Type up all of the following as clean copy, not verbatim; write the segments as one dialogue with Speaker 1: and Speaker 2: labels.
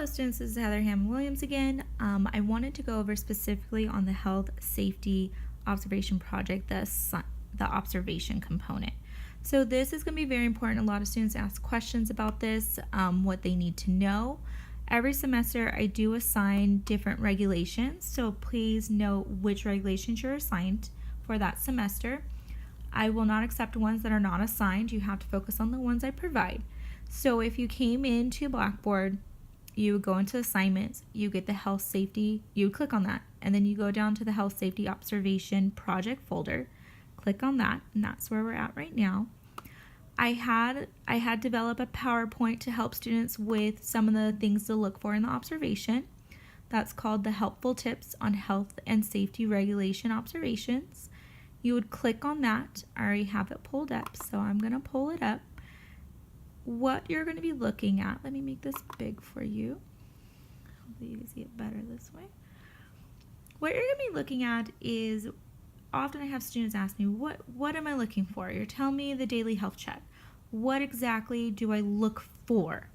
Speaker 1: Hello students, this is Heather Hammond-Williams again. I wanted to go over specifically on the health safety observation project, the observation component. So this is going to be very important. A lot of students ask questions about this, what they need to know. Every semester I do assign different regulations, so please note which regulations you're assigned for that semester. I will not accept ones that are not assigned. You have to focus on the ones I provide. So if you came into Blackboard, you would go into assignments, you get the health safety, you would click on that, and then you go down to the health safety observation project folder, click on that, and that's where we're at right now. I had developed a PowerPoint to help students with some of the things to look for in the observation. That's called the helpful tips on health and safety regulation observations. You would click on that. I already have it pulled up, so I'm going to pull it up. What you're going to be looking at, let me make this big for you. Hopefully you can see it better this way. What you're going to be looking at is, often I have students ask me, what am I looking for? You're telling me the daily health check. What exactly do I look for?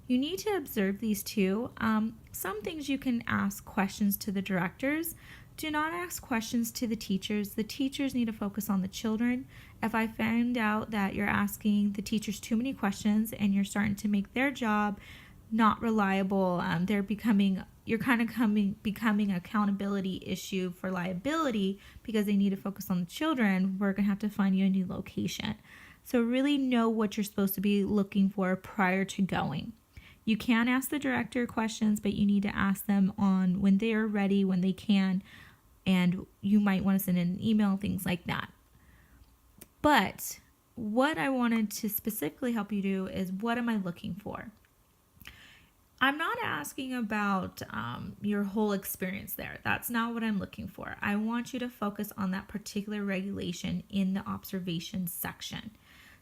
Speaker 1: You need to observe these two. Some things you can ask questions to the directors. Do not ask questions to the teachers. The teachers need to focus on the children. If I find out that you're asking the teachers too many questions and you're starting to make their job not reliable, becoming an accountability issue for liability because they need to focus on the children, we're going to have to find you a new location. So really know what you're supposed to be looking for prior to going. You can ask the director questions, but you need to ask them on when they are ready, when they can, and you might want to send in an email, things like that. But what I wanted to specifically help you do is, what am I looking for? I'm not asking about your whole experience there. That's not what I'm looking for. I want you to focus on that particular regulation in the observation section.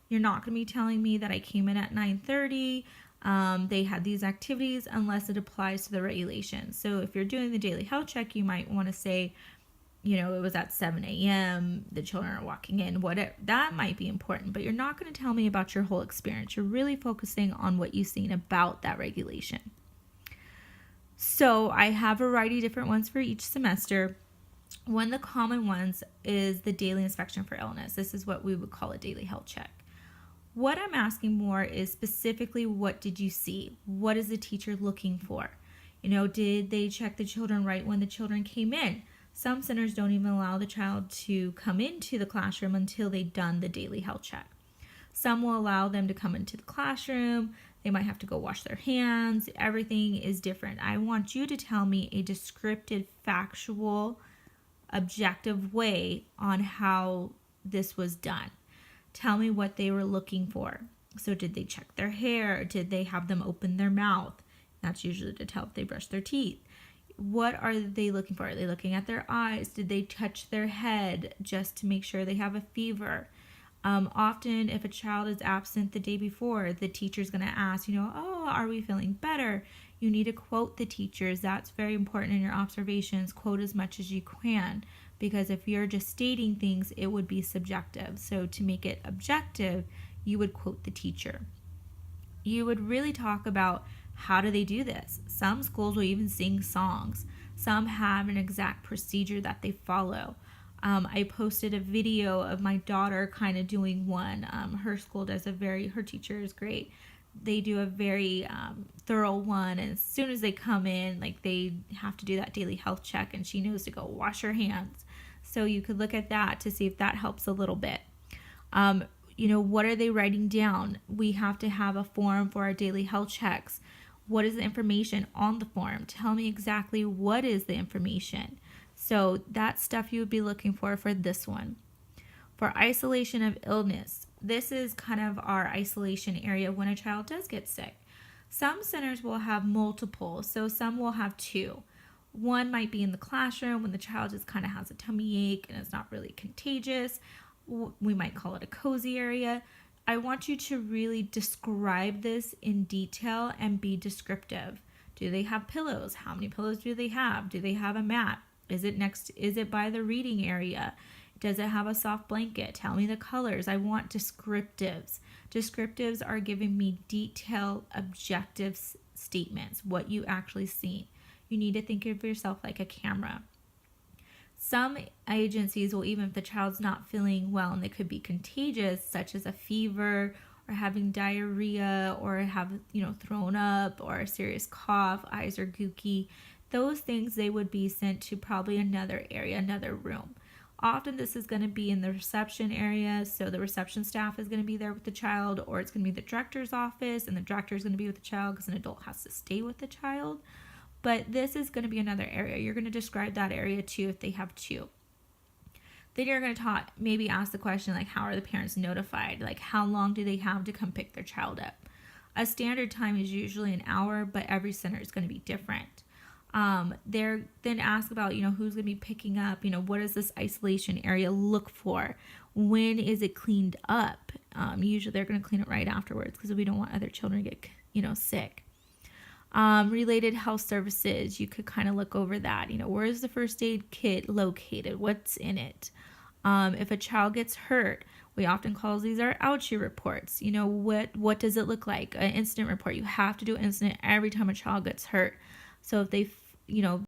Speaker 1: You're not going to be telling me that I came in at 9:30. They had these activities unless it applies to the regulation. So if you're doing the daily health check, you might want to say, it was at 7 a.m., the children are walking in, whatever. That might be important, but you're not going to tell me about your whole experience. You're really focusing on what you've seen about that regulation. So I have a variety of different ones for each semester. One of the common ones is the daily inspection for illness. This is what we would call a daily health check. What I'm asking more is specifically, what did you see? What is the teacher looking for? Did they check the children right when the children came in? Some centers don't even allow the child to come into the classroom until they've done the daily health check. Some will allow them to come into the classroom. They might have to go wash their hands. Everything is different. I want you to tell me a descriptive, factual, objective way on how this was done. Tell me what they were looking for. So did they check their hair? Did they have them open their mouth? That's usually to tell if they brush their teeth. What are they looking for? Are they looking at their eyes? Did they touch their head just to make sure they have a fever? Often if a child is absent the day before, the teacher's going to ask, are we feeling better? You need to quote the teachers. That's very important in your observations. Quote as much as you can, because if you're just stating things, it would be subjective. So to make it objective, you would quote the teacher. You would really talk about, how do they do this? Some schools will even sing songs. Some have an exact procedure that they follow. I posted a video of my daughter kind of doing one. Her school does her teacher is great. They do a very thorough one, and as soon as they come in, they have to do that daily health check, and she knows to go wash her hands. So you could look at that to see if that helps a little bit. What are they writing down? We have to have a form for our daily health checks. What is the information on the form? Tell me exactly what is the information. So that's stuff you would be looking for this one. For isolation of illness, this is kind of our isolation area when a child does get sick. Some centers will have multiple, so some will have two. One might be in the classroom when the child just kind of has a tummy ache and it's not really contagious. We might call it a cozy area. I want you to really describe this in detail and be descriptive. Do they have pillows? How many pillows do they have? Do they have a mat? Is it by the reading area? Does it have a soft blanket? Tell me the colors. I want descriptives. Descriptives are giving me detailed, objective statements, what you actually see. You need to think of yourself like a camera. Some agencies will, even if the child's not feeling well and it could be contagious, such as a fever or having diarrhea or have, thrown up or a serious cough, eyes are gooky, those things, they would be sent to probably another area, another room. Often this is going to be in the reception area, so the reception staff is going to be there with the child, or it's going to be the director's office, and the director is going to be with the child because an adult has to stay with the child. But this is going to be another area. You're going to describe that area too if they have two. Then you're going to maybe ask the question, like, how are the parents notified? Like, how long do they have to come pick their child up? A standard time is usually an hour, but every center is going to be different. They're then ask about, who's going to be picking up, what does this isolation area look for? When is it cleaned up? Usually they're going to clean it right afterwards because we don't want other children to get, sick. Related health services, you could kind of look over that. Where is the first aid kit located? What's in it? If a child gets hurt, we often call these our ouchie reports. What does it look like? An incident report. You have to do an incident every time a child gets hurt. So if they,